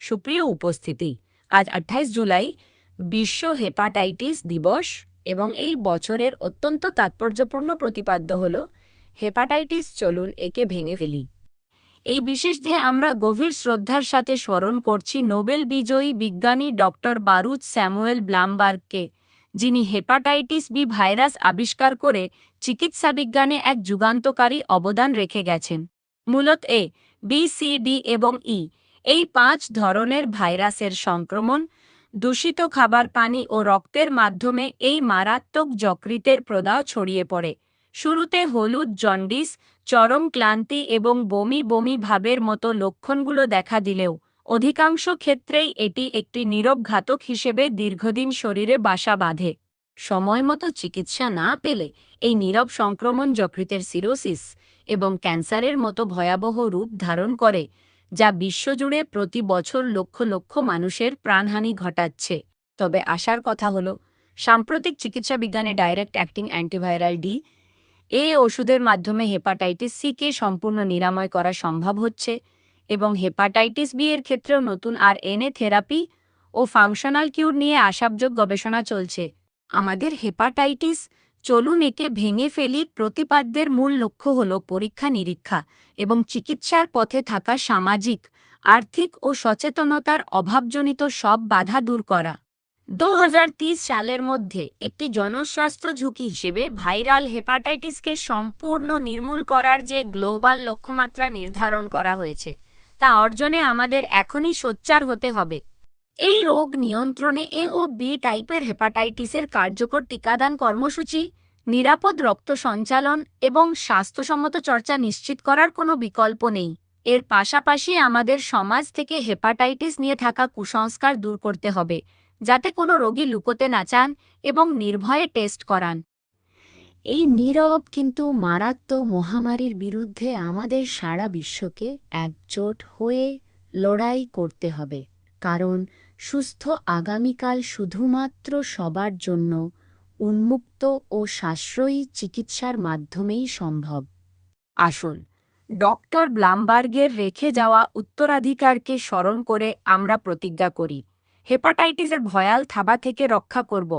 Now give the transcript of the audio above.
সুপ্রিয় উপস্থিতি, আজ 28 জুলাই বিশ্ব হেপাটাইটিস দিবস এবং এই বছরের অত্যন্ত তাৎপর্যপূর্ণ প্রতিপাদ্য হল হেপাটাইটিস, চলুন একে ভেঙে ফেলি। এই বিশেষ দিনে আমরা গভীর শ্রদ্ধার সাথে স্মরণ করছি নোবেল বিজয়ী বিজ্ঞানী ডক্টর বারুচ স্যামুয়েল ব্লামবার্গকে, যিনি হেপাটাইটিস বি ভাইরাস আবিষ্কার করে চিকিৎসাবিজ্ঞানে এক যুগান্তকারী অবদান রেখে গেছেন। মূলত এ, বি, সি, ডি এবং ই এই 5 ধরনের ভাইরাসের সংক্রমণ দূষিত খাবার, পানি ও রক্তের মাধ্যমে এই মারাত্মক যকৃতের প্রদাহ ছড়িয়ে পড়ে। শুরুতে হলুদ জন্ডিস, চরম ক্লান্তি এবং বমি বমি ভাবের মতো লক্ষণগুলো দেখা দিলেও অধিকাংশ ক্ষেত্রেই এটি একটি নীরব ঘাতক হিসেবে দীর্ঘদিন শরীরে বাসা বাঁধে। সময়মতো চিকিৎসা না পেলে এই নীরব সংক্রমণ যকৃতের সিরোসিস এবং ক্যান্সারের মতো ভয়াবহ রূপ ধারণ করে, যা বিশ্বজুড়ে প্রতি বছর লক্ষ লক্ষ মানুষের প্রাণহানি ঘটাচ্ছে। তবে আশার কথা হলো, সাম্প্রতিক চিকিৎসা বিজ্ঞানে ডাইরেক্ট অ্যাক্টিং অ্যান্টিভাইরাল ডি এই ওষুধের মাধ্যমে হেপাটাইটিস সি-কে সম্পূর্ণ নিরাময় করা সম্ভব হচ্ছে এবং হেপাটাইটিস বি এর ক্ষেত্রেও নতুন RNA থেরাপি ও ফাংশনাল কিউর নিয়ে আশাব্যঞ্জক গবেষণা চলছে। আমাদের হেপাটাইটিস, চলুন একে ভেঙে ফেলি প্রতিপাদ্যের মূল লক্ষ্য হল পরীক্ষা নিরীক্ষা এবং চিকিৎসার পথে থাকা সামাজিক, আর্থিক ও সচেতনতার অভাবজনিত সব বাধা দূর করা। 2030 সালের মধ্যে একটি জনস্বাস্থ্য ঝুঁকি হিসেবে ভাইরাল হেপাটাইটিসকে সম্পূর্ণ নির্মূল করার যে গ্লোবাল লক্ষ্যমাত্রা নির্ধারণ করা হয়েছে, তা অর্জনে আমাদের এখনই সোচ্চার হতে হবে। এই রোগ নিয়ন্ত্রণে এ ও বি টাইপের হেপাটাইটিসের কার্যকর টিকাদান কর্মসূচি, নিরাপদ রক্ত সঞ্চালন এবং স্বাস্থ্যসম্মত চর্চা নিশ্চিত করার কোনো বিকল্প নেই। এর পাশাপাশি আমাদের সমাজ থেকে হেপাটাইটিস নিয়ে থাকা কুসংস্কার দূর করতে হবে, যাতে কোনো রোগী লুকোতে না চান এবং নির্ভয়ে টেস্ট করান। এই নীরব কিন্তু মারাত্মক মহামারীর বিরুদ্ধে আমাদের সারা বিশ্বকে একজোট হয়ে লড়াই করতে হবে, কারণ সুস্থ আগামীকাল শুধুমাত্র সবার জন্য উন্মুক্ত ও সাশ্রয়ী চিকিৎসার মাধ্যমেই সম্ভব। আসুন, ডক্টর ব্লামবার্গের রেখে যাওয়া উত্তরাধিকারকে স্মরণ করে আমরা প্রতিজ্ঞা করি, হেপাটাইটিসের ভয়াল থাবা থেকে রক্ষা করব